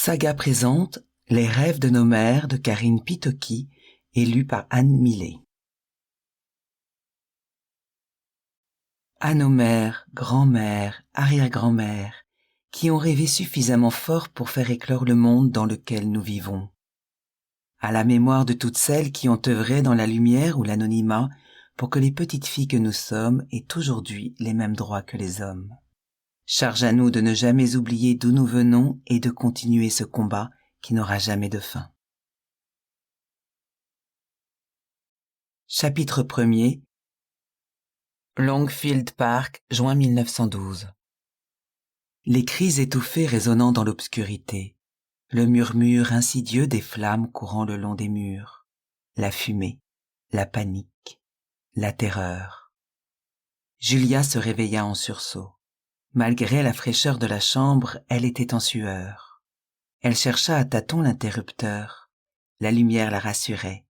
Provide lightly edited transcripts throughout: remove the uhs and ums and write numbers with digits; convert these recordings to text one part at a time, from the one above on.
Saga présente Les rêves de nos mères de Karine Pitoki et lu par Anne Millet. À nos mères, grand-mères, arrière-grand-mères, qui ont rêvé suffisamment fort pour faire éclore le monde dans lequel nous vivons. À la mémoire de toutes celles qui ont œuvré dans la lumière ou l'anonymat pour que les petites filles que nous sommes aient aujourd'hui les mêmes droits que les hommes. Charge à nous de ne jamais oublier d'où nous venons et de continuer ce combat qui n'aura jamais de fin. Chapitre 1er. Longfield Park, juin 1912. Les cris étouffés résonnant dans l'obscurité, le murmure insidieux des flammes courant le long des murs, la fumée, la panique, la terreur. Julia se réveilla en sursaut. Malgré la fraîcheur de la chambre, elle était en sueur. Elle chercha à tâtons l'interrupteur. La lumière la rassurait.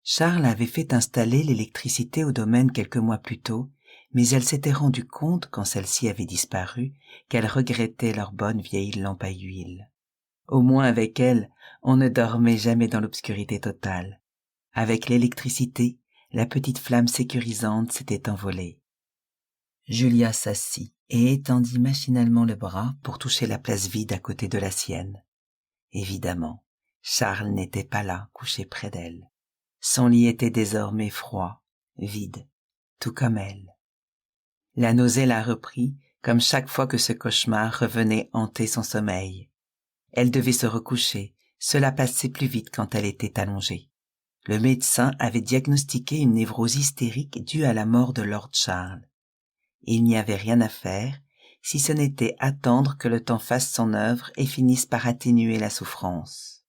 Charles avait fait installer l'électricité au domaine quelques mois plus tôt, mais elle s'était rendue compte, quand celle-ci avait disparu, qu'elle regrettait leur bonne vieille lampe à huile. Au moins avec elle, on ne dormait jamais dans l'obscurité totale. Avec l'électricité, la petite flamme sécurisante s'était envolée. Julia s'assit et étendit machinalement le bras pour toucher la place vide à côté de la sienne. Évidemment, Charles n'était pas là, couché près d'elle. Son lit était désormais froid, vide, tout comme elle. La nausée la reprit, comme chaque fois que ce cauchemar revenait hanter son sommeil. Elle devait se recoucher, cela passait plus vite quand elle était allongée. Le médecin avait diagnostiqué une névrose hystérique due à la mort de Lord Charles. Il n'y avait rien à faire, si ce n'était attendre que le temps fasse son œuvre et finisse par atténuer la souffrance.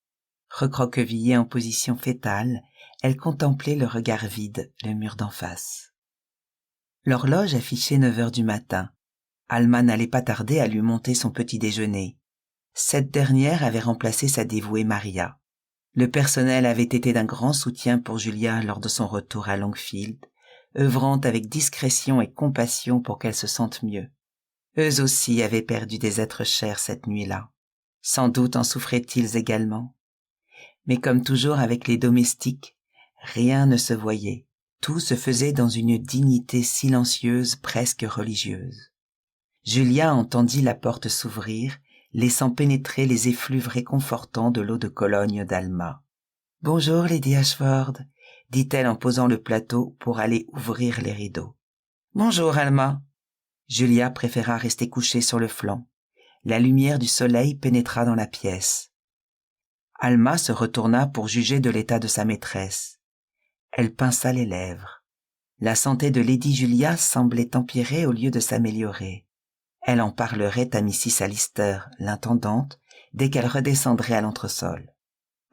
Recroquevillée en position fétale, elle contemplait le regard vide, le mur d'en face. L'horloge affichait 9 heures du matin. Alma n'allait pas tarder à lui monter son petit déjeuner. Cette dernière avait remplacé sa dévouée Maria. Le personnel avait été d'un grand soutien pour Julia lors de son retour à Longfield, œuvrant avec discrétion et compassion pour qu'elle se sente mieux. Eux aussi avaient perdu des êtres chers cette nuit-là. Sans doute en souffraient-ils également. Mais comme toujours avec les domestiques, rien ne se voyait. Tout se faisait dans une dignité silencieuse, presque religieuse. Julia entendit la porte s'ouvrir, laissant pénétrer les effluves réconfortants de l'eau de Cologne d'Alma. « Bonjour, Lady Ashford », dit-elle en posant le plateau pour aller ouvrir les rideaux. « Bonjour, Alma ». Julia préféra rester couchée sur le flanc. La lumière du soleil pénétra dans la pièce. Alma se retourna pour juger de l'état de sa maîtresse. Elle pinça les lèvres. La santé de Lady Julia semblait empirer au lieu de s'améliorer. Elle en parlerait à Mrs. Allister, l'intendante, dès qu'elle redescendrait à l'entresol.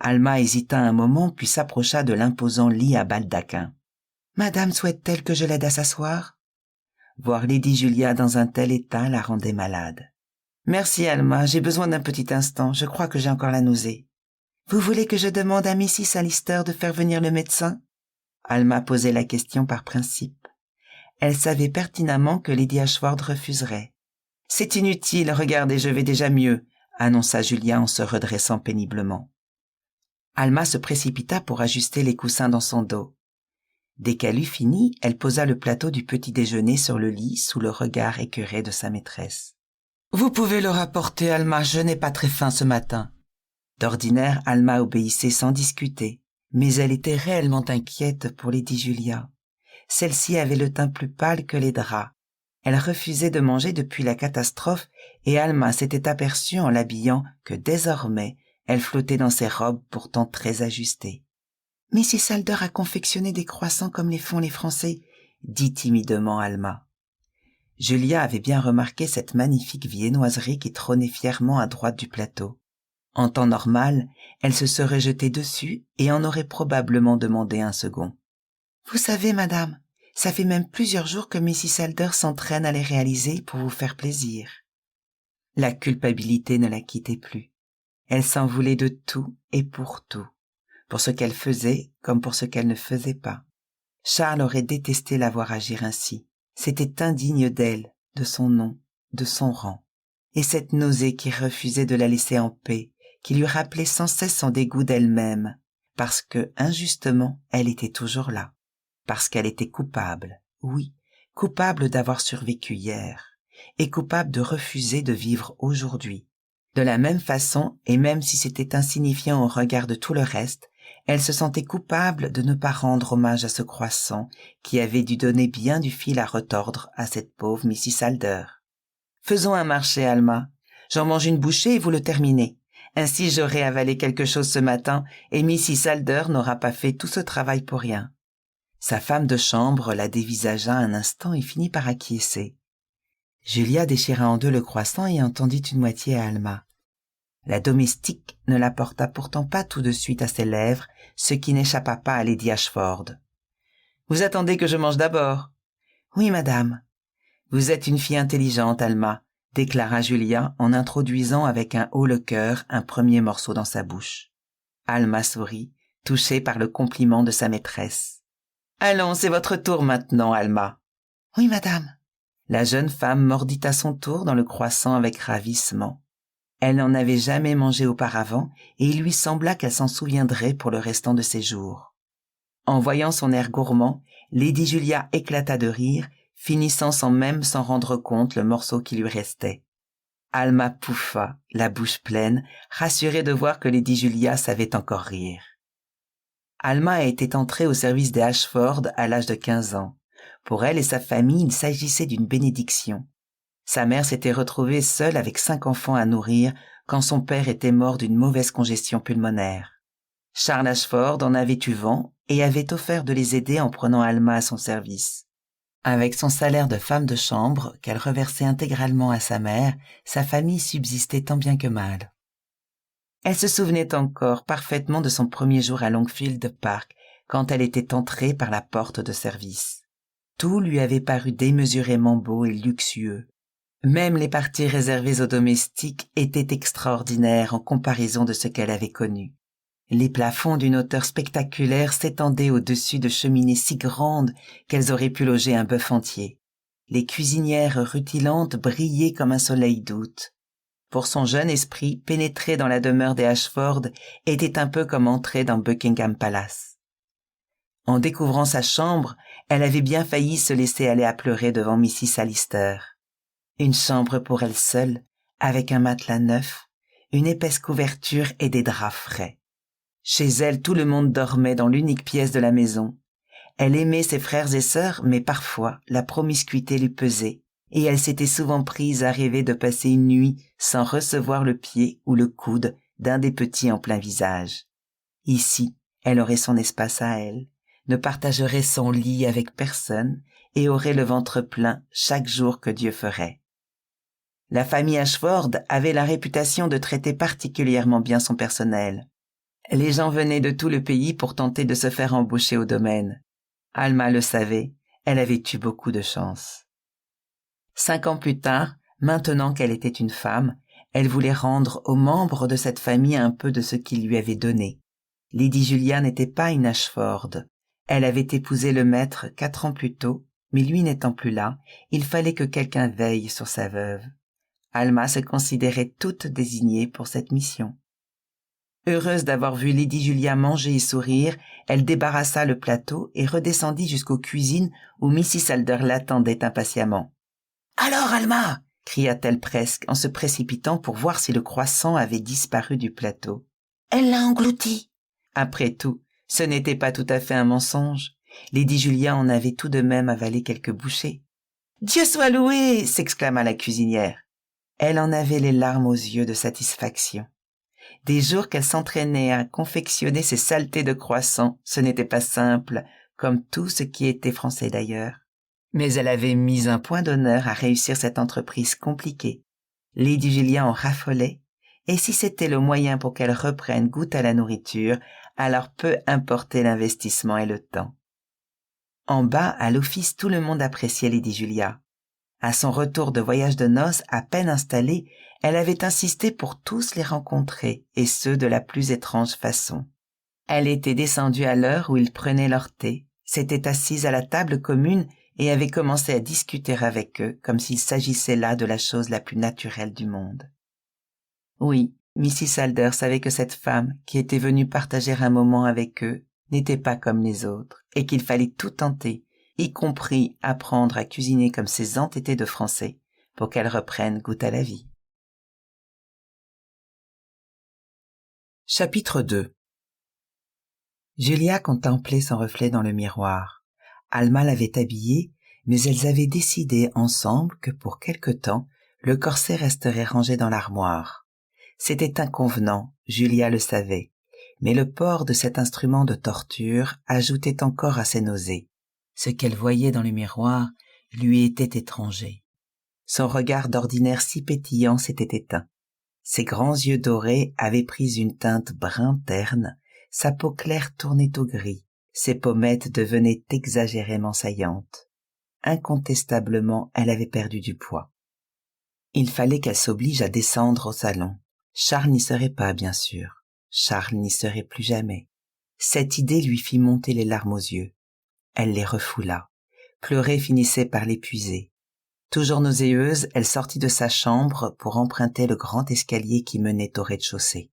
Alma hésita un moment puis s'approcha de l'imposant lit à baldaquin. « Madame souhaite-t-elle que je l'aide à s'asseoir ?» Voir Lady Julia dans un tel état la rendait malade. « Merci, Alma, j'ai besoin d'un petit instant, je crois que j'ai encore la nausée. »« Vous voulez que je demande à Mrs. Allister de faire venir le médecin ?» Alma posait la question par principe. Elle savait pertinemment que Lady Ashford refuserait. « C'est inutile, regardez, je vais déjà mieux », annonça Julia en se redressant péniblement. Alma se précipita pour ajuster les coussins dans son dos. Dès qu'elle eut fini, elle posa le plateau du petit déjeuner sur le lit sous le regard écœuré de sa maîtresse. « Vous pouvez le rapporter, Alma, je n'ai pas très faim ce matin. » D'ordinaire, Alma obéissait sans discuter, mais elle était réellement inquiète pour Lady Julia. Celle-ci avait le teint plus pâle que les draps. Elle refusait de manger depuis la catastrophe et Alma s'était aperçue en l'habillant que désormais, elle flottait dans ses robes pourtant très ajustées. « Mrs. Alder a confectionné des croissants comme les font les Français, » dit timidement Alma. Julia avait bien remarqué cette magnifique viennoiserie qui trônait fièrement à droite du plateau. En temps normal, elle se serait jetée dessus et en aurait probablement demandé un second. « Vous savez, madame, ça fait même plusieurs jours que Mrs. Alder s'entraîne à les réaliser pour vous faire plaisir. » La culpabilité ne la quittait plus. Elle s'en voulait de tout et pour tout, pour ce qu'elle faisait comme pour ce qu'elle ne faisait pas. Charles aurait détesté la voir agir ainsi. C'était indigne d'elle, de son nom, de son rang. Et cette nausée qui refusait de la laisser en paix, qui lui rappelait sans cesse son dégoût d'elle-même, parce que, injustement, elle était toujours là, parce qu'elle était coupable, oui, coupable d'avoir survécu hier, et coupable de refuser de vivre aujourd'hui. De la même façon, et même si c'était insignifiant au regard de tout le reste, elle se sentait coupable de ne pas rendre hommage à ce croissant qui avait dû donner bien du fil à retordre à cette pauvre Mrs. Alder. « Faisons un marché, Alma. J'en mange une bouchée et vous le terminez. Ainsi j'aurai avalé quelque chose ce matin et Mrs. Alder n'aura pas fait tout ce travail pour rien. » Sa femme de chambre la dévisagea un instant et finit par acquiescer. Julia déchira en deux le croissant et en tendit une moitié à Alma. La domestique ne la porta pourtant pas tout de suite à ses lèvres, ce qui n'échappa pas à Lady Ashford. « Vous attendez que je mange d'abord ?»« Oui, madame. »« Vous êtes une fille intelligente, Alma, » déclara Julia en introduisant avec un haut-le-cœur un premier morceau dans sa bouche. Alma sourit, touchée par le compliment de sa maîtresse. « Allons, c'est votre tour maintenant, Alma. »« Oui, madame. » La jeune femme mordit à son tour dans le croissant avec ravissement. Elle n'en avait jamais mangé auparavant et il lui sembla qu'elle s'en souviendrait pour le restant de ses jours. En voyant son air gourmand, Lady Julia éclata de rire, finissant sans même s'en rendre compte le morceau qui lui restait. Alma pouffa, la bouche pleine, rassurée de voir que Lady Julia savait encore rire. Alma était entrée au service des Ashford à l'âge de 15 ans. Pour elle et sa famille, il s'agissait d'une bénédiction. Sa mère s'était retrouvée seule avec 5 enfants à nourrir quand son père était mort d'une mauvaise congestion pulmonaire. Charles Ashford en avait eu vent et avait offert de les aider en prenant Alma à son service. Avec son salaire de femme de chambre qu'elle reversait intégralement à sa mère, sa famille subsistait tant bien que mal. Elle se souvenait encore parfaitement de son premier jour à Longfield Park, quand elle était entrée par la porte de service. Tout lui avait paru démesurément beau et luxueux. Même les parties réservées aux domestiques étaient extraordinaires en comparaison de ce qu'elle avait connu. Les plafonds d'une hauteur spectaculaire s'étendaient au-dessus de cheminées si grandes qu'elles auraient pu loger un bœuf entier. Les cuisinières rutilantes brillaient comme un soleil d'août. Pour son jeune esprit, pénétrer dans la demeure des Ashford était un peu comme entrer dans Buckingham Palace. En découvrant sa chambre, elle avait bien failli se laisser aller à pleurer devant Mrs. Allister. Une chambre pour elle seule, avec un matelas neuf, une épaisse couverture et des draps frais. Chez elle, tout le monde dormait dans l'unique pièce de la maison. Elle aimait ses frères et sœurs, mais parfois la promiscuité lui pesait, et elle s'était souvent prise à rêver de passer une nuit sans recevoir le pied ou le coude d'un des petits en plein visage. Ici, elle aurait son espace à elle, ne partagerait son lit avec personne et aurait le ventre plein chaque jour que Dieu ferait. La famille Ashford avait la réputation de traiter particulièrement bien son personnel. Les gens venaient de tout le pays pour tenter de se faire embaucher au domaine. Alma le savait, elle avait eu beaucoup de chance. 5 ans plus tard, maintenant qu'elle était une femme, elle voulait rendre aux membres de cette famille un peu de ce qu'il lui avait donné. Lady Julia n'était pas une Ashford. Elle avait épousé le maître 4 ans plus tôt, mais lui n'étant plus là, il fallait que quelqu'un veille sur sa veuve. Alma se considérait toute désignée pour cette mission. Heureuse d'avoir vu Lady Julia manger et sourire, elle débarrassa le plateau et redescendit jusqu'aux cuisines où Mrs. Alder l'attendait impatiemment. « Alors, Alma !» cria-t-elle presque en se précipitant pour voir si le croissant avait disparu du plateau. « Elle l'a englouti !» Après tout, ce n'était pas tout à fait un mensonge. Lady Julia en avait tout de même avalé quelques bouchées. « Dieu soit loué !» s'exclama la cuisinière. Elle en avait les larmes aux yeux de satisfaction. Des jours qu'elle s'entraînait à confectionner ces saletés de croissants, ce n'était pas simple, comme tout ce qui était français d'ailleurs. Mais elle avait mis un point d'honneur à réussir cette entreprise compliquée. Lady Julia en raffolait, et si c'était le moyen pour qu'elle reprenne goût à la nourriture, alors peu importait l'investissement et le temps. En bas, à l'office, tout le monde appréciait Lady Julia. À son retour de voyage de noces, à peine installée, elle avait insisté pour tous les rencontrer, et ce de la plus étrange façon. Elle était descendue à l'heure où ils prenaient leur thé, s'était assise à la table commune et avait commencé à discuter avec eux comme s'il s'agissait là de la chose la plus naturelle du monde. Oui, Mrs. Alder savait que cette femme, qui était venue partager un moment avec eux, n'était pas comme les autres, et qu'il fallait tout tenter, y compris apprendre à cuisiner comme ses entêtés de français, pour qu'elle reprenne goût à la vie. Chapitre 2. Julia contemplait son reflet dans le miroir. Alma l'avait habillée, mais elles avaient décidé ensemble que pour quelque temps, le corset resterait rangé dans l'armoire. C'était inconvenant, Julia le savait, mais le port de cet instrument de torture ajoutait encore à ses nausées. Ce qu'elle voyait dans le miroir lui était étranger. Son regard d'ordinaire si pétillant s'était éteint. Ses grands yeux dorés avaient pris une teinte brun terne, sa peau claire tournait au gris, ses pommettes devenaient exagérément saillantes. Incontestablement, elle avait perdu du poids. Il fallait qu'elle s'oblige à descendre au salon. Charles n'y serait pas, bien sûr. Charles n'y serait plus jamais. Cette idée lui fit monter les larmes aux yeux. Elle les refoula. Pleurer finissait par l'épuiser. Toujours nauséeuse, elle sortit de sa chambre pour emprunter le grand escalier qui menait au rez-de-chaussée.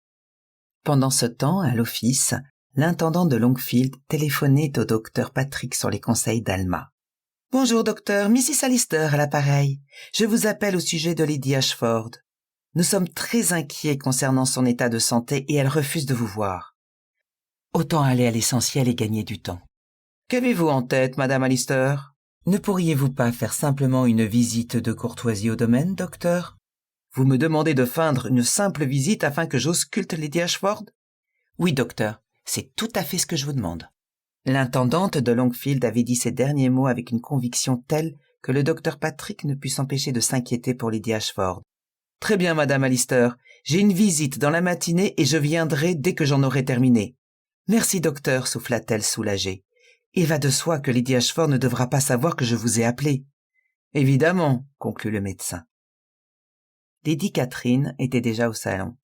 Pendant ce temps, à l'office, l'intendant de Longfield téléphonait au docteur Patrick sur les conseils d'Alma. « Bonjour docteur, Mrs. Allister à l'appareil. Je vous appelle au sujet de Lady Ashford. Nous sommes très inquiets concernant son état de santé et elle refuse de vous voir. Autant aller à l'essentiel et gagner du temps. Qu'avez-vous en tête, Madame Allister ? Ne pourriez-vous pas faire simplement une visite de courtoisie au domaine, docteur ? Vous me demandez de feindre une simple visite afin que j'ausculte Lady Ashford ? Oui, docteur, c'est tout à fait ce que je vous demande. L'intendante de Longfield avait dit ces derniers mots avec une conviction telle que le docteur Patrick ne put s'empêcher de s'inquiéter pour Lady Ashford. « Très bien, Madame Allister, j'ai une visite dans la matinée et je viendrai dès que j'en aurai terminé. »« Merci, docteur, » souffla-t-elle soulagée. « Il va de soi que Lady Ashford ne devra pas savoir que je vous ai appelé. »« Évidemment, » conclut le médecin. Lady Catherine était déjà au salon.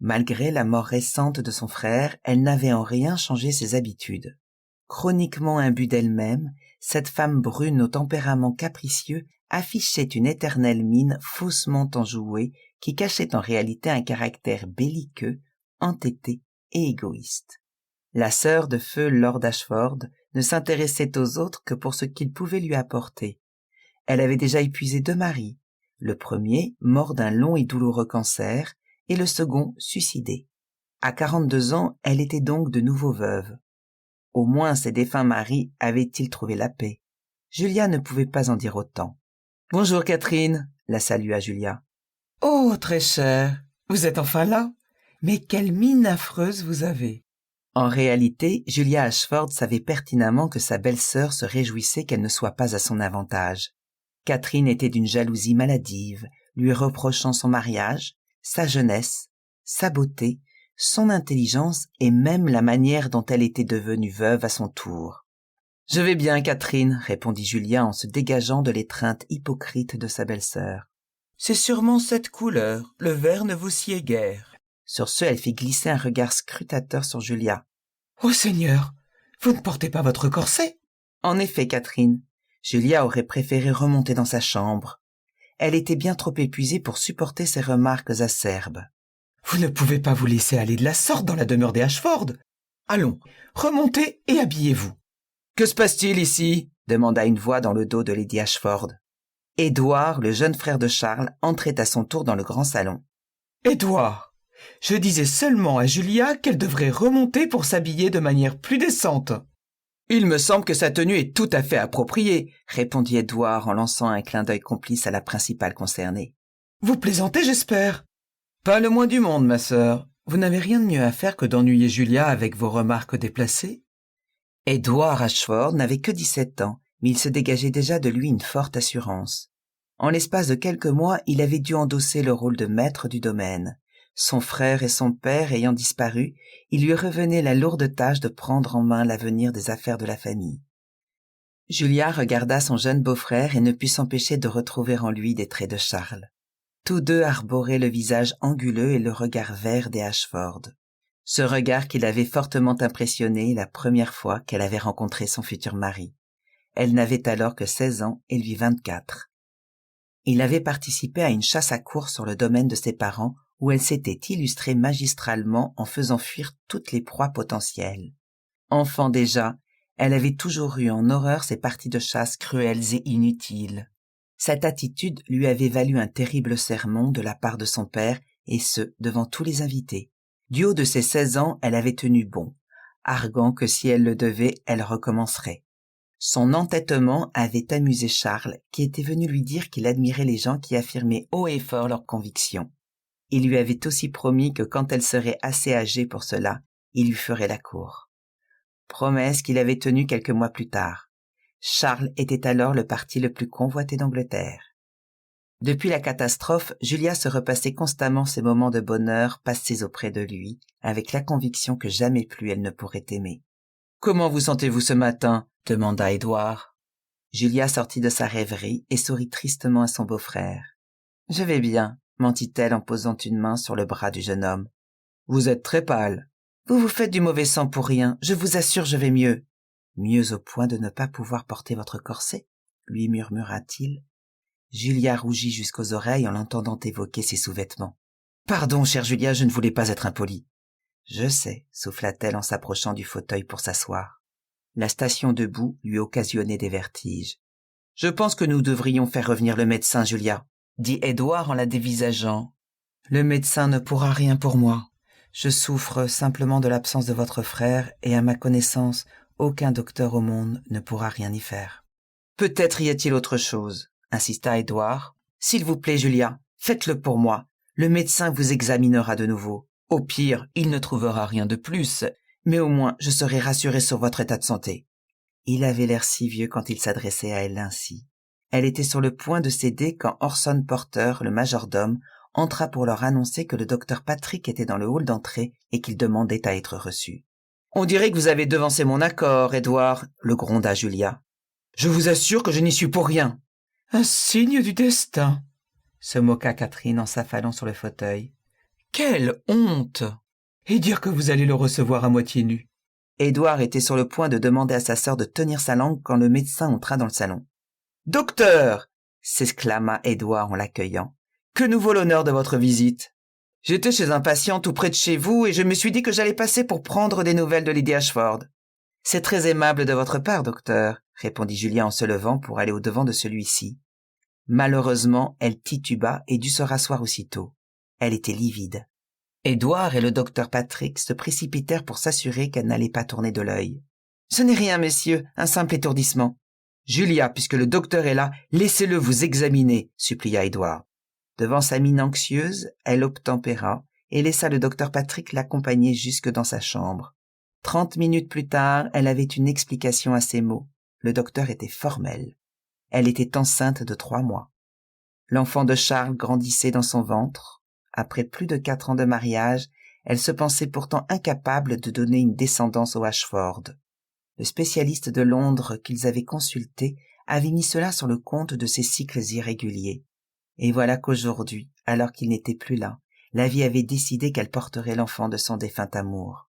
Malgré la mort récente de son frère, elle n'avait en rien changé ses habitudes. Chroniquement imbue d'elle-même, cette femme brune au tempérament capricieux affichait une éternelle mine faussement enjouée qui cachait en réalité un caractère belliqueux, entêté et égoïste. La sœur de feu Lord Ashford ne s'intéressait aux autres que pour ce qu'ils pouvaient lui apporter. Elle avait déjà épuisé 2 maris, le premier mort d'un long et douloureux cancer et le second suicidé. À 42 ans, elle était donc de nouveau veuve. Au moins ses défunts maris avaient-ils trouvé la paix. Julia ne pouvait pas en dire autant. « Bonjour Catherine », la salua Julia. « Oh, très chère, vous êtes enfin là ? Mais quelle mine affreuse vous avez !» En réalité, Julia Ashford savait pertinemment que sa belle-sœur se réjouissait qu'elle ne soit pas à son avantage. Catherine était d'une jalousie maladive, lui reprochant son mariage, sa jeunesse, sa beauté, son intelligence et même la manière dont elle était devenue veuve à son tour. « Je vais bien, Catherine, » répondit Julia en se dégageant de l'étreinte hypocrite de sa belle-sœur. « C'est sûrement cette couleur, le vert ne vous sied guère. » Sur ce, elle fit glisser un regard scrutateur sur Julia. « Oh Seigneur, vous ne portez pas votre corset ?» En effet, Catherine, Julia aurait préféré remonter dans sa chambre. Elle était bien trop épuisée pour supporter ces remarques acerbes. « Vous ne pouvez pas vous laisser aller de la sorte dans la demeure des Ashford. Allons, remontez et habillez-vous. »« Que se passe-t-il ici ?» demanda une voix dans le dos de Lady Ashford. Édouard, le jeune frère de Charles, entrait à son tour dans le grand salon. « Édouard, je disais seulement à Julia qu'elle devrait remonter pour s'habiller de manière plus décente. »« Il me semble que sa tenue est tout à fait appropriée, » répondit Édouard en lançant un clin d'œil complice à la principale concernée. « Vous plaisantez, j'espère ?»« Pas le moins du monde, ma sœur. Vous n'avez rien de mieux à faire que d'ennuyer Julia avec vos remarques déplacées ?» Édouard Ashford n'avait que 17 ans, mais il se dégageait déjà de lui une forte assurance. En l'espace de quelques mois, il avait dû endosser le rôle de maître du domaine. Son frère et son père ayant disparu, il lui revenait la lourde tâche de prendre en main l'avenir des affaires de la famille. Julia regarda son jeune beau-frère et ne put s'empêcher de retrouver en lui des traits de Charles. Tous deux arboraient le visage anguleux et le regard vert des Ashford. Ce regard qui l'avait fortement impressionnée la première fois qu'elle avait rencontré son futur mari. Elle n'avait alors que 16 ans et lui 24. Il avait participé à une chasse à courre sur le domaine de ses parents où elle s'était illustrée magistralement en faisant fuir toutes les proies potentielles. Enfant déjà, elle avait toujours eu en horreur ces parties de chasse cruelles et inutiles. Cette attitude lui avait valu un terrible sermon de la part de son père, et ce, devant tous les invités. Du haut de ses 16 ans, elle avait tenu bon, arguant que si elle le devait, elle recommencerait. Son entêtement avait amusé Charles, qui était venu lui dire qu'il admirait les gens qui affirmaient haut et fort leurs convictions. Il lui avait aussi promis que quand elle serait assez âgée pour cela, il lui ferait la cour. Promesse qu'il avait tenue quelques mois plus tard. Charles était alors le parti le plus convoité d'Angleterre. Depuis la catastrophe, Julia se repassait constamment ces moments de bonheur passés auprès de lui, avec la conviction que jamais plus elle ne pourrait aimer. « Comment vous sentez-vous ce matin ?» demanda Édouard. Julia sortit de sa rêverie et sourit tristement à son beau-frère. « Je vais bien, » mentit-elle en posant une main sur le bras du jeune homme. « Vous êtes très pâle. »« Vous vous faites du mauvais sang pour rien, je vous assure je vais mieux. »« Mieux au point de ne pas pouvoir porter votre corset ?» lui murmura-t-il. Julia rougit jusqu'aux oreilles en l'entendant évoquer ses sous-vêtements. « Pardon, chère Julia, je ne voulais pas être impolie. »« Je sais, » souffla-t-elle en s'approchant du fauteuil pour s'asseoir. La station debout lui occasionnait des vertiges. « Je pense que nous devrions faire revenir le médecin, Julia, » dit Édouard en la dévisageant. « Le médecin ne pourra rien pour moi. Je souffre simplement de l'absence de votre frère et à ma connaissance, aucun docteur au monde ne pourra rien y faire. »« Peut-être y a-t-il autre chose, » insista Édouard. « S'il vous plaît, Julia, faites-le pour moi. Le médecin vous examinera de nouveau. Au pire, il ne trouvera rien de plus, mais au moins je serai rassuré sur votre état de santé. » Il avait l'air si vieux quand il s'adressait à elle ainsi. Elle était sur le point de céder quand Orson Porter, le majordome, entra pour leur annoncer que le docteur Patrick était dans le hall d'entrée et qu'il demandait à être reçu. « On dirait que vous avez devancé mon accord, Édouard, » le gronda Julia. « Je vous assure que je n'y suis pour rien. »« Un signe du destin, » se moqua Catherine en s'affalant sur le fauteuil. « Quelle honte ! Et dire que vous allez le recevoir à moitié nu. » Édouard était sur le point de demander à sa sœur de tenir sa langue quand le médecin entra dans le salon. « Docteur !» s'exclama Édouard en l'accueillant. « Que nous vaut l'honneur de votre visite ? J'étais chez un patient tout près de chez vous et je me suis dit que j'allais passer pour prendre des nouvelles de Lady Ashford. »« C'est très aimable de votre part, docteur, » répondit Julia en se levant pour aller au-devant de celui-ci. Malheureusement, elle tituba et dut se rasseoir aussitôt. Elle était livide. Édouard et le docteur Patrick se précipitèrent pour s'assurer qu'elle n'allait pas tourner de l'œil. « Ce n'est rien, messieurs, un simple étourdissement. »« Julia, puisque le docteur est là, laissez-le vous examiner, » supplia Édouard. Devant sa mine anxieuse, elle obtempéra et laissa le docteur Patrick l'accompagner jusque dans sa chambre. 30 minutes plus tard, elle avait une explication à ses mots. Le docteur était formel. Elle était enceinte de 3 mois. L'enfant de Charles grandissait dans son ventre. Après plus de 4 ans de mariage, elle se pensait pourtant incapable de donner une descendance aux Ashford. Le spécialiste de Londres qu'ils avaient consulté avait mis cela sur le compte de ses cycles irréguliers. Et voilà qu'aujourd'hui, alors qu'il n'était plus là, la vie avait décidé qu'elle porterait l'enfant de son défunt amour.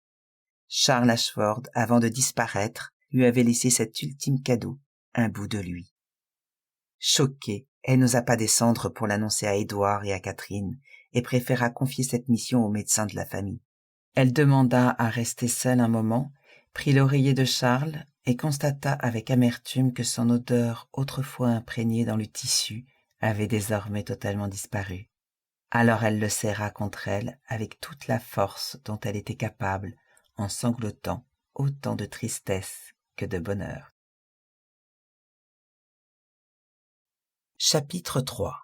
Charles Ashford, avant de disparaître, lui avait laissé cet ultime cadeau, un bout de lui. Choquée, elle n'osa pas descendre pour l'annoncer à Édouard et à Catherine, et préféra confier cette mission au médecin de la famille. Elle demanda à rester seule un moment, prit l'oreiller de Charles et constata avec amertume que son odeur, autrefois imprégnée dans le tissu, avait désormais totalement disparu. Alors elle le serra contre elle avec toute la force dont elle était capable, en sanglotant autant de tristesse que de bonheur. Chapitre 3.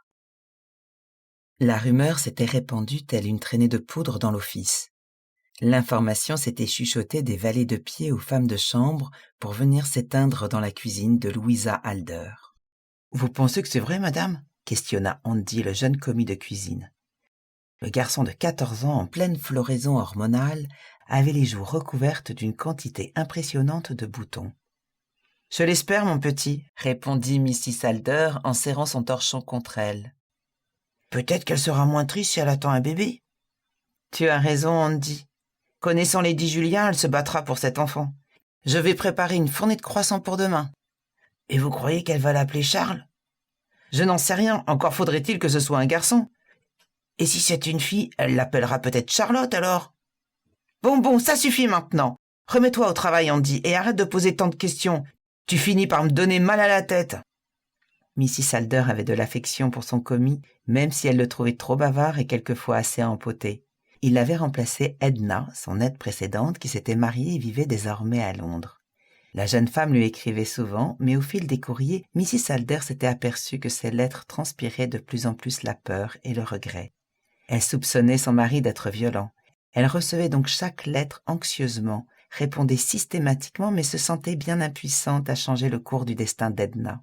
La rumeur s'était répandue telle une traînée de poudre dans l'office. L'information s'était chuchotée des valets de pied aux femmes de chambre pour venir s'éteindre dans la cuisine de Louisa Alder. « Vous pensez que c'est vrai, madame ?» questionna Andy, le jeune commis de cuisine. Le garçon de 14 ans, en pleine floraison hormonale, avait les joues recouvertes d'une quantité impressionnante de boutons. « Je l'espère, mon petit, » répondit Mrs. Alder en serrant son torchon contre elle. « Peut-être qu'elle sera moins triste si elle attend un bébé. »« Tu as raison, Andy. Connaissant Lady Julia, elle se battra pour cet enfant. Je vais préparer une fournée de croissants pour demain. »« Et vous croyez qu'elle va l'appeler Charles ?»« Je n'en sais rien, encore faudrait-il que ce soit un garçon. » Et si c'est une fille, elle l'appellera peut-être Charlotte alors. Bon, ça suffit maintenant. Remets-toi au travail, Andy, et arrête de poser tant de questions. Tu finis par me donner mal à la tête. Mrs. Alder avait de l'affection pour son commis, même si elle le trouvait trop bavard et quelquefois assez empoté. Il avait remplacé Edna, son aide précédente, qui s'était mariée et vivait désormais à Londres. La jeune femme lui écrivait souvent, mais au fil des courriers, Mrs. Alder s'était aperçue que ses lettres transpiraient de plus en plus la peur et le regret. Elle soupçonnait son mari d'être violent. Elle recevait donc chaque lettre anxieusement, répondait systématiquement, mais se sentait bien impuissante à changer le cours du destin d'Edna.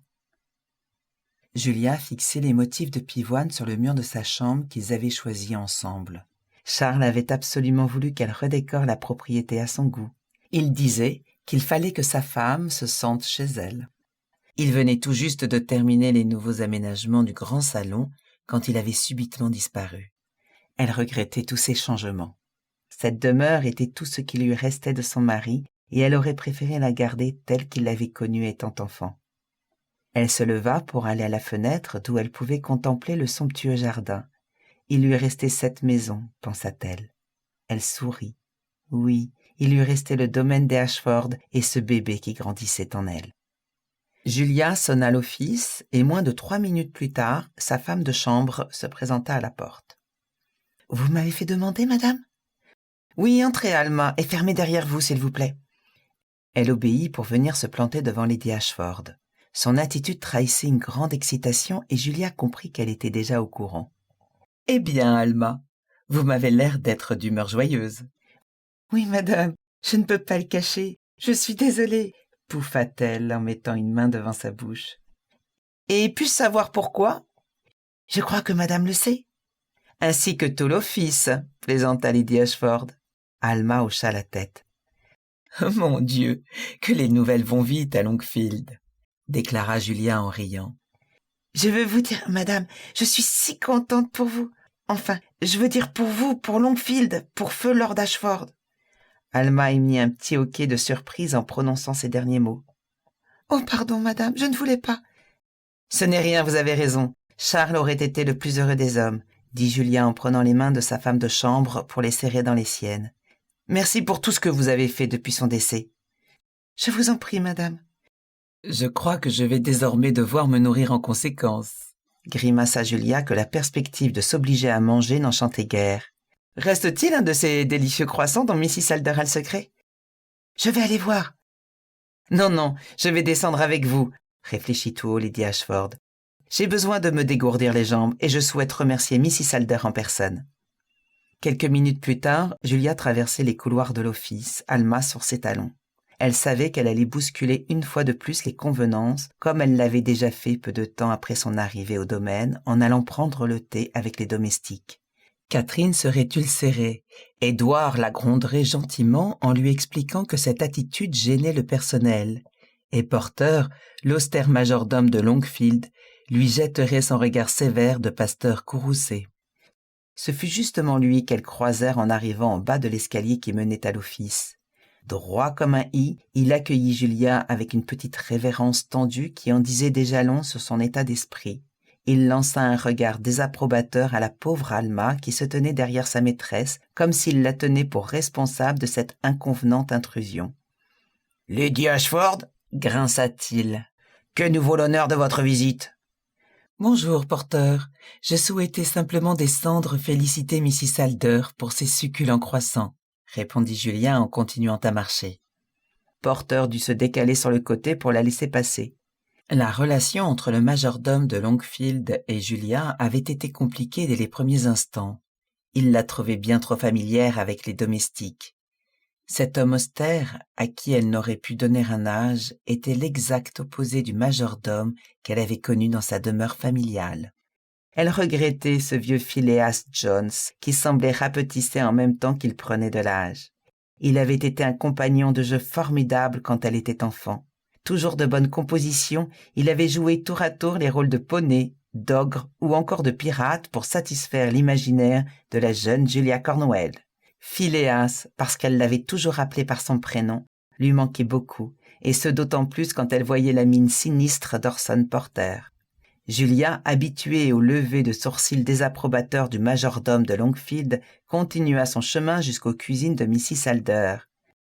Julia fixait les motifs de pivoine sur le mur de sa chambre qu'ils avaient choisi ensemble. Charles avait absolument voulu qu'elle redécore la propriété à son goût. Il disait qu'il fallait que sa femme se sente chez elle. Il venait tout juste de terminer les nouveaux aménagements du grand salon quand il avait subitement disparu. Elle regrettait tous ces changements. Cette demeure était tout ce qui lui restait de son mari et elle aurait préféré la garder telle qu'il l'avait connue étant enfant. Elle se leva pour aller à la fenêtre d'où elle pouvait contempler le somptueux jardin. Il lui restait cette maison, pensa-t-elle. Elle sourit. Oui, il lui restait le domaine des Ashford et ce bébé qui grandissait en elle. Julia sonna à l'office et moins de 3 minutes plus tard, sa femme de chambre se présenta à la porte. « Vous m'avez fait demander, madame ?»« Oui, entrez, Alma, et fermez derrière vous, s'il vous plaît. » Elle obéit pour venir se planter devant Lady Ashford. Son attitude trahissait une grande excitation et Julia comprit qu'elle était déjà au courant. « Eh bien, Alma, vous m'avez l'air d'être d'humeur joyeuse. »« Oui, madame, je ne peux pas le cacher. Je suis désolée, » pouffa-t-elle en mettant une main devant sa bouche. « Et puis-je savoir pourquoi ?»« Je crois que madame le sait. »« Ainsi que tout l'office, » plaisanta Lady Ashford. Alma hocha la tête. « Oh mon Dieu, que les nouvelles vont vite à Longfield !» déclara Julia en riant. « Je veux vous dire, madame, je suis si contente pour vous. Enfin, je veux dire pour vous, pour Longfield, pour feu Lord Ashford. » Alma émit un petit hoquet de surprise en prononçant ces derniers mots. « Oh, pardon, madame, je ne voulais pas. »« Ce n'est rien, vous avez raison. Charles aurait été le plus heureux des hommes, » dit Julia en prenant les mains de sa femme de chambre pour les serrer dans les siennes. « Merci pour tout ce que vous avez fait depuis son décès. »« Je vous en prie, madame. »« Je crois que je vais désormais devoir me nourrir en conséquence. » grimaça Julia que la perspective de s'obliger à manger n'enchantait guère. « Reste-t-il un de ces délicieux croissants dont Mrs. Alder a le secret ? » « Je vais aller voir. »« Non, je vais descendre avec vous, » réfléchit tout haut Lady Ashford. « J'ai besoin de me dégourdir les jambes et je souhaite remercier Mrs. Alder en personne. » Quelques minutes plus tard, Julia traversait les couloirs de l'office, Alma sur ses talons. Elle savait qu'elle allait bousculer une fois de plus les convenances, comme elle l'avait déjà fait peu de temps après son arrivée au domaine, en allant prendre le thé avec les domestiques. Catherine serait ulcérée. Édouard la gronderait gentiment en lui expliquant que cette attitude gênait le personnel. Et Porter, l'austère majordome de Longfield, lui jetterait son regard sévère de pasteur courroucé. Ce fut justement lui qu'elles croisèrent en arrivant en bas de l'escalier qui menait à l'office. Droit comme un i, il accueillit Julia avec une petite révérence tendue qui en disait déjà long sur son état d'esprit. Il lança un regard désapprobateur à la pauvre Alma qui se tenait derrière sa maîtresse, comme s'il la tenait pour responsable de cette inconvenante intrusion. « Lady Ashford » grinça-t-il. « Que nous vaut l'honneur de votre visite ?»« Bonjour, Porter. Je souhaitais simplement descendre féliciter Mrs. Alder pour ses succulents croissants, » répondit Julia en continuant à marcher. Porter dut se décaler sur le côté pour la laisser passer. La relation entre le majordome de Longfield et Julia avait été compliquée dès les premiers instants. Il la trouvait bien trop familière avec les domestiques. Cet homme austère, à qui elle n'aurait pu donner un âge, était l'exact opposé du majordome qu'elle avait connu dans sa demeure familiale. Elle regrettait ce vieux Phileas Jones, qui semblait rapetisser en même temps qu'il prenait de l'âge. Il avait été un compagnon de jeu formidable quand elle était enfant. Toujours de bonne composition, il avait joué tour à tour les rôles de poney, d'ogre ou encore de pirate pour satisfaire l'imaginaire de la jeune Julia Cornwell. Phileas, parce qu'elle l'avait toujours appelé par son prénom, lui manquait beaucoup, et ce d'autant plus quand elle voyait la mine sinistre d'Orson Porter. Julia, habituée au lever de sourcils désapprobateur du majordome de Longfield, continua son chemin jusqu'aux cuisines de Mrs. Alder.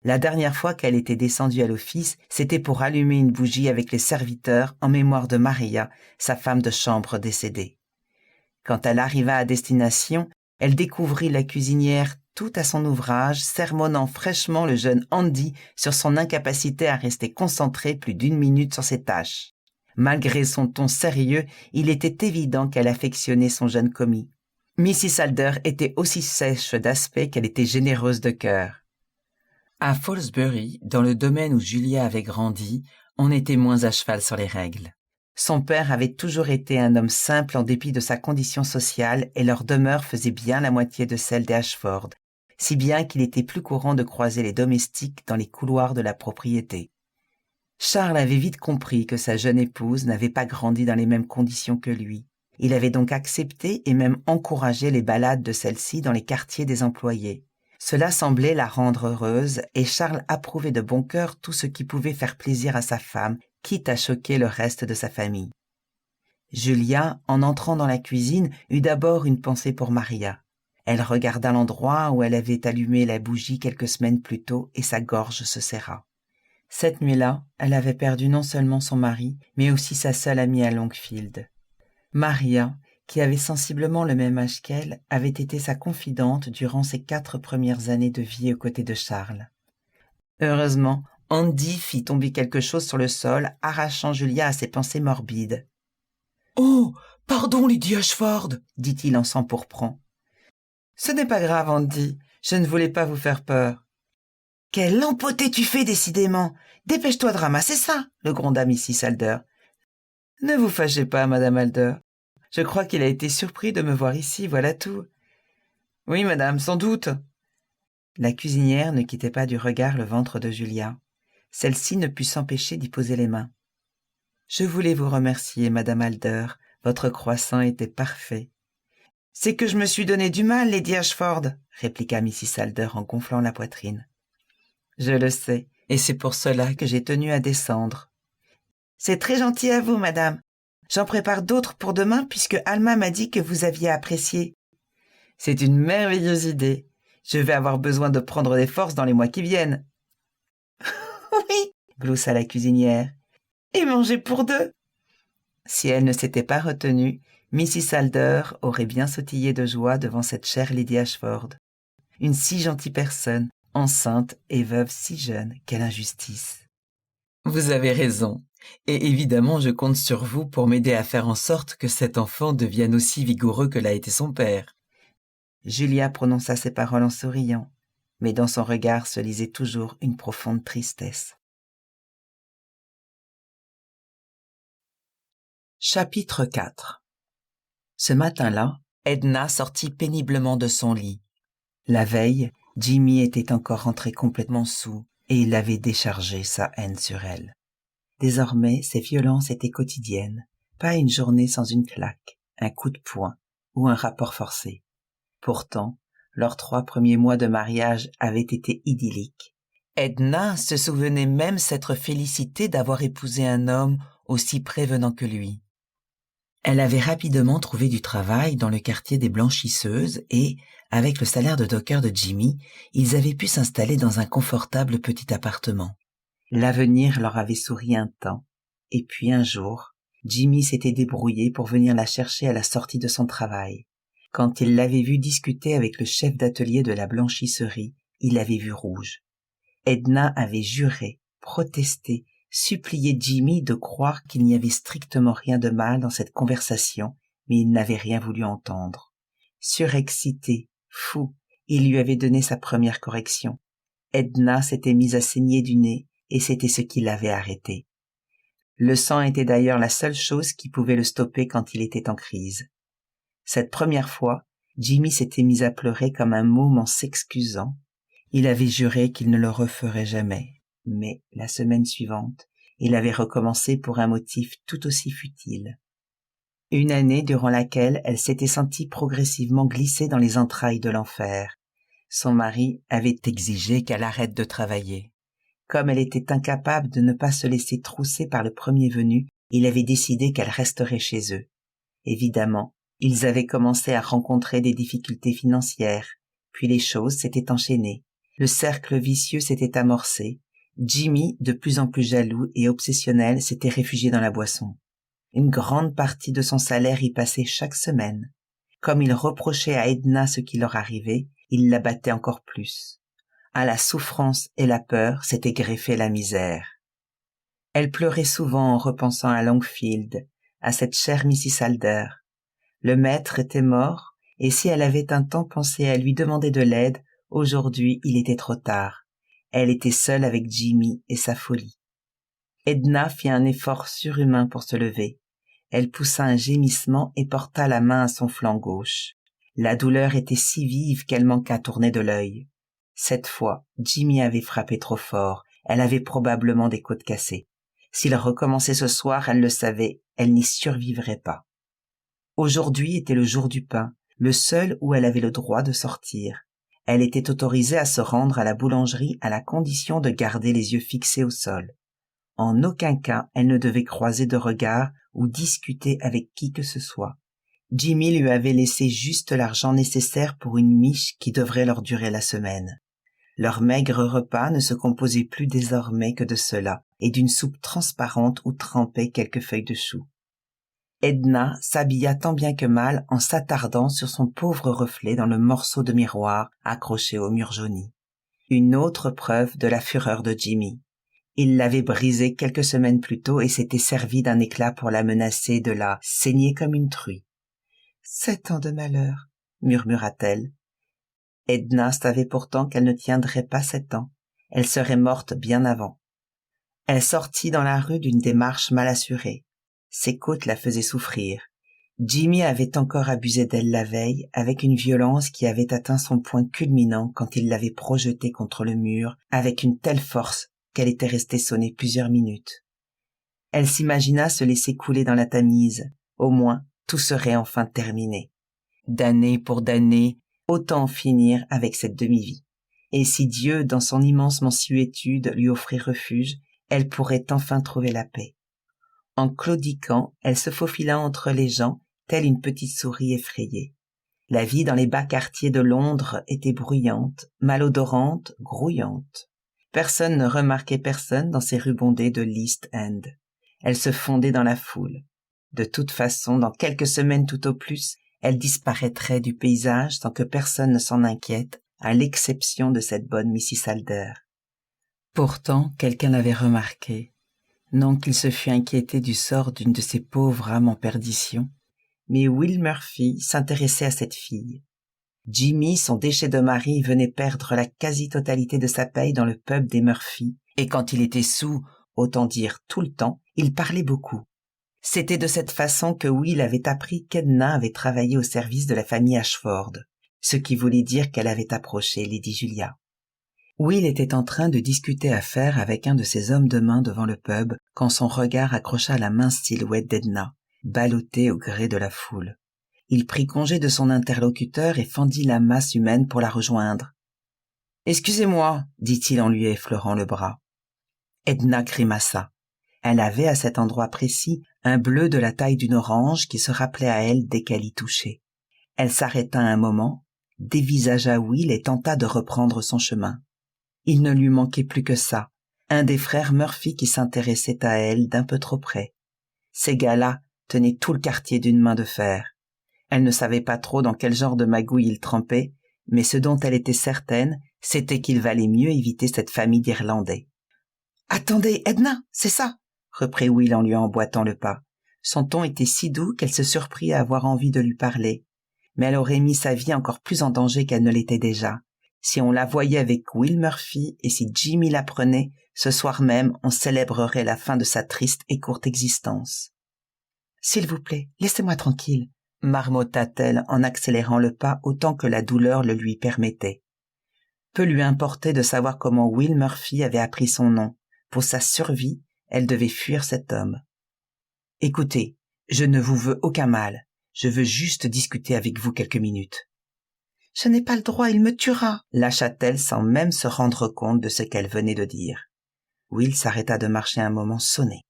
La dernière fois qu'elle était descendue à l'office, c'était pour allumer une bougie avec les serviteurs en mémoire de Maria, sa femme de chambre décédée. Quand elle arriva à destination, elle découvrit la cuisinière tout à son ouvrage, sermonnant fraîchement le jeune Andy sur son incapacité à rester concentré plus d'1 minute sur ses tâches. Malgré son ton sérieux, il était évident qu'elle affectionnait son jeune commis. Mrs. Alder était aussi sèche d'aspect qu'elle était généreuse de cœur. À Fallsbury, dans le domaine où Julia avait grandi, on était moins à cheval sur les règles. Son père avait toujours été un homme simple en dépit de sa condition sociale et leur demeure faisait bien la moitié de celle des Ashford, si bien qu'il était plus courant de croiser les domestiques dans les couloirs de la propriété. Charles avait vite compris que sa jeune épouse n'avait pas grandi dans les mêmes conditions que lui. Il avait donc accepté et même encouragé les balades de celle-ci dans les quartiers des employés. Cela semblait la rendre heureuse et Charles approuvait de bon cœur tout ce qui pouvait faire plaisir à sa femme, quitte à choquer le reste de sa famille. Julia, en entrant dans la cuisine, eut d'abord une pensée pour Maria. Elle regarda l'endroit où elle avait allumé la bougie quelques semaines plus tôt et sa gorge se serra. Cette nuit-là, elle avait perdu non seulement son mari, mais aussi sa seule amie à Longfield. Maria, qui avait sensiblement le même âge qu'elle, avait été sa confidente durant ses 4 premières années de vie aux côtés de Charles. Heureusement, Andy fit tomber quelque chose sur le sol, arrachant Julia à ses pensées morbides. « Oh, pardon, Lady Ashford !» dit-il en s'empourprant. « Ce n'est pas grave, Andy, je ne voulais pas vous faire peur. »« Quelle empotée tu fais, décidément ! Dépêche-toi de ramasser ça !» le gronda Mrs. Alder. « Ne vous fâchez pas, Madame Alder. Je crois qu'il a été surpris de me voir ici, voilà tout. »« Oui, madame, sans doute. » La cuisinière ne quittait pas du regard le ventre de Julia. Celle-ci ne put s'empêcher d'y poser les mains. « Je voulais vous remercier, Madame Alder. Votre croissant était parfait. »« C'est que je me suis donné du mal, Lady Ashford, » répliqua Mrs. Alder en gonflant la poitrine. « Je le sais, et c'est pour cela que j'ai tenu à descendre. »« C'est très gentil à vous, madame. J'en prépare d'autres pour demain puisque Alma m'a dit que vous aviez apprécié. »« C'est une merveilleuse idée. Je vais avoir besoin de prendre des forces dans les mois qui viennent. »« Oui, gloussa la cuisinière. Et manger pour 2. » Si elle ne s'était pas retenue, Mrs. Alder aurait bien sautillé de joie devant cette chère Lady Ashford. Une si gentille personne, enceinte et veuve si jeune, quelle injustice. Vous avez raison, et évidemment je compte sur vous pour m'aider à faire en sorte que cet enfant devienne aussi vigoureux que l'a été son père. Julia prononça ces paroles en souriant, mais dans son regard se lisait toujours une profonde tristesse. Chapitre 4. Ce matin-là, Edna sortit péniblement de son lit. La veille, Jimmy était encore rentré complètement saoul et il avait déchargé sa haine sur elle. Désormais, ses violences étaient quotidiennes, pas une journée sans une claque, un coup de poing ou un rapport forcé. Pourtant, leurs 3 premiers mois de mariage avaient été idylliques. Edna se souvenait même s'être félicitée d'avoir épousé un homme aussi prévenant que lui. Elle avait rapidement trouvé du travail dans le quartier des blanchisseuses et, avec le salaire de docker de Jimmy, ils avaient pu s'installer dans un confortable petit appartement. L'avenir leur avait souri un temps, et puis un jour, Jimmy s'était débrouillé pour venir la chercher à la sortie de son travail. Quand il l'avait vue discuter avec le chef d'atelier de la blanchisserie, il avait vu rouge. Edna avait juré, protesté, supplié Jimmy de croire qu'il n'y avait strictement rien de mal dans cette conversation, mais il n'avait rien voulu entendre. Surexcité, fou, il lui avait donné sa première correction. Edna s'était mise à saigner du nez, et c'était ce qui l'avait arrêté. Le sang était d'ailleurs la seule chose qui pouvait le stopper quand il était en crise. Cette première fois, Jimmy s'était mis à pleurer comme un môme en s'excusant. Il avait juré qu'il ne le referait jamais. Mais la semaine suivante, il avait recommencé pour un motif tout aussi futile. Une année durant laquelle elle s'était sentie progressivement glisser dans les entrailles de l'enfer. Son mari avait exigé qu'elle arrête de travailler. Comme elle était incapable de ne pas se laisser trousser par le premier venu, Il avait décidé qu'elle resterait chez eux. Évidemment, ils avaient commencé à rencontrer des difficultés financières, puis les choses s'étaient enchaînées. Le cercle vicieux s'était amorcé. Jimmy, de plus en plus jaloux et obsessionnel, s'était réfugié dans la boisson. Une grande partie de son salaire y passait chaque semaine. Comme il reprochait à Edna ce qui leur arrivait, il la battait encore plus. À la souffrance et la peur s'était greffée la misère. Elle pleurait souvent en repensant à Longfield, à cette chère Mrs. Alder. Le maître était mort, et si elle avait un temps pensé à lui demander de l'aide, aujourd'hui il était trop tard. Elle était seule avec Jimmy et sa folie. Edna fit un effort surhumain pour se lever. Elle poussa un gémissement et porta la main à son flanc gauche. La douleur était si vive qu'elle manqua tourner de l'œil. Cette fois, Jimmy avait frappé trop fort. Elle avait probablement des côtes cassées. S'il recommençait ce soir, elle le savait, elle n'y survivrait pas. Aujourd'hui était le jour du pain, le seul où elle avait le droit de sortir. Elle était autorisée à se rendre à la boulangerie à la condition de garder les yeux fixés au sol. En aucun cas, elle ne devait croiser de regard ou discuter avec qui que ce soit. Jimmy lui avait laissé juste l'argent nécessaire pour une miche qui devrait leur durer la semaine. Leur maigre repas ne se composait plus désormais que de cela et d'une soupe transparente où trempaient quelques feuilles de chou. Edna s'habilla tant bien que mal en s'attardant sur son pauvre reflet dans le morceau de miroir accroché au mur jauni. Une autre preuve de la fureur de Jimmy. Il l'avait brisée quelques semaines plus tôt et s'était servi d'un éclat pour la menacer de la saigner comme une truie. « 7 ans de malheur » murmura-t-elle. Edna savait pourtant qu'elle ne tiendrait pas 7 ans. Elle serait morte bien avant. Elle sortit dans la rue d'une démarche mal assurée. Ses côtes la faisaient souffrir. Jimmy avait encore abusé d'elle la veille avec une violence qui avait atteint son point culminant quand il l'avait projetée contre le mur avec une telle force qu'elle était restée sonner plusieurs minutes. Elle s'imagina se laisser couler dans la Tamise. Au moins, tout serait enfin terminé. Damnée pour damnée, autant en finir avec cette demi-vie. Et si Dieu, dans son immense mansuétude, lui offrait refuge, elle pourrait enfin trouver la paix. En claudiquant, elle se faufila entre les gens, telle une petite souris effrayée. La vie dans les bas quartiers de Londres était bruyante, malodorante, grouillante. Personne ne remarquait personne dans ces rues bondées de l'East End. Elle se fondait dans la foule. De toute façon, dans quelques semaines tout au plus, elle disparaîtrait du paysage sans que personne ne s'en inquiète, à l'exception de cette bonne Mrs. Alder. Pourtant, quelqu'un l'avait remarqué. Non qu'il se fût inquiété du sort d'une de ces pauvres âmes en perdition, mais Will Murphy s'intéressait à cette fille. Jimmy, son déchet de mari, venait perdre la quasi-totalité de sa paye dans le pub des Murphy, et quand il était saoul, autant dire tout le temps, il parlait beaucoup. C'était de cette façon que Will avait appris qu'Edna avait travaillé au service de la famille Ashford, ce qui voulait dire qu'elle avait approché Lady Julia. Will était en train de discuter affaires avec un de ses hommes de main devant le pub quand son regard accrocha la mince silhouette d'Edna, ballottée au gré de la foule. Il prit congé de son interlocuteur et fendit la masse humaine pour la rejoindre. « Excusez-moi, dit-il en lui effleurant le bras. Edna grimaça. Elle avait à cet endroit précis un bleu de la taille d'une orange qui se rappelait à elle dès qu'elle y touchait. Elle s'arrêta un moment, dévisagea Will et tenta de reprendre son chemin. Il ne lui manquait plus que ça, un des frères Murphy qui s'intéressait à elle d'un peu trop près. Ces gars-là tenaient tout le quartier d'une main de fer. Elle ne savait pas trop dans quel genre de magouille ils trempaient, mais ce dont elle était certaine, c'était qu'il valait mieux éviter cette famille d'Irlandais. « Attendez, Edna, c'est ça !» reprit Will en lui emboîtant le pas. Son ton était si doux qu'elle se surprit à avoir envie de lui parler. Mais elle aurait mis sa vie encore plus en danger qu'elle ne l'était déjà. Si on la voyait avec Will Murphy et si Jimmy l'apprenait, ce soir même, on célébrerait la fin de sa triste et courte existence. « S'il vous plaît, laissez-moi tranquille », marmotta-t-elle en accélérant le pas autant que la douleur le lui permettait. Peu lui importait de savoir comment Will Murphy avait appris son nom. Pour sa survie, elle devait fuir cet homme. « Écoutez, je ne vous veux aucun mal. Je veux juste discuter avec vous quelques minutes. »« Je n'ai pas le droit, il me tuera !» lâcha-t-elle sans même se rendre compte de ce qu'elle venait de dire. Will s'arrêta de marcher un moment sonné.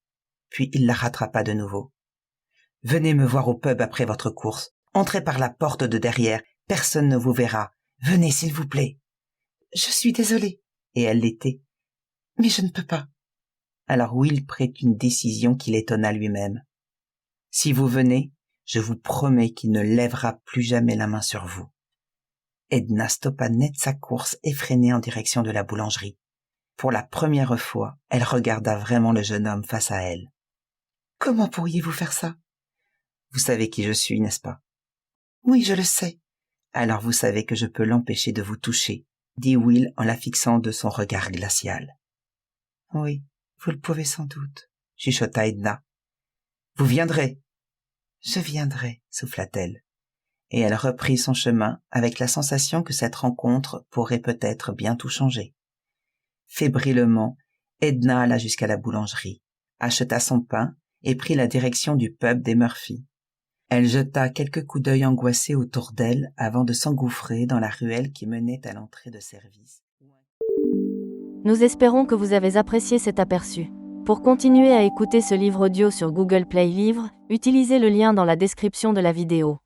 puis il la rattrapa de nouveau. « Venez me voir au pub après votre course. Entrez par la porte de derrière, personne ne vous verra. Venez, s'il vous plaît. »« Je suis désolée. » Et elle l'était. « Mais je ne peux pas. » Alors Will prit une décision qui l'étonna lui-même. « Si vous venez, je vous promets qu'il ne lèvera plus jamais la main sur vous. » Edna stoppa net sa course effrénée en direction de la boulangerie. Pour la première fois, elle regarda vraiment le jeune homme face à elle. « Comment pourriez-vous faire ça ? » « Vous savez qui je suis, n'est-ce pas ? » ?»« Oui, je le sais. »« Alors vous savez que je peux l'empêcher de vous toucher, » dit Will en la fixant de son regard glacial. « Oui, vous le pouvez sans doute, » chuchota Edna. « Vous viendrez. »« Je viendrai, » souffla-t-elle. Et elle reprit son chemin avec la sensation que cette rencontre pourrait peut-être bien tout changer. Fébrilement, Edna alla jusqu'à la boulangerie, acheta son pain et prit la direction du pub des Murphy. Elle jeta quelques coups d'œil angoissés autour d'elle avant de s'engouffrer dans la ruelle qui menait à l'entrée de service. Nous espérons que vous avez apprécié cet aperçu. Pour continuer à écouter ce livre audio sur Google Play Livres, utilisez le lien dans la description de la vidéo.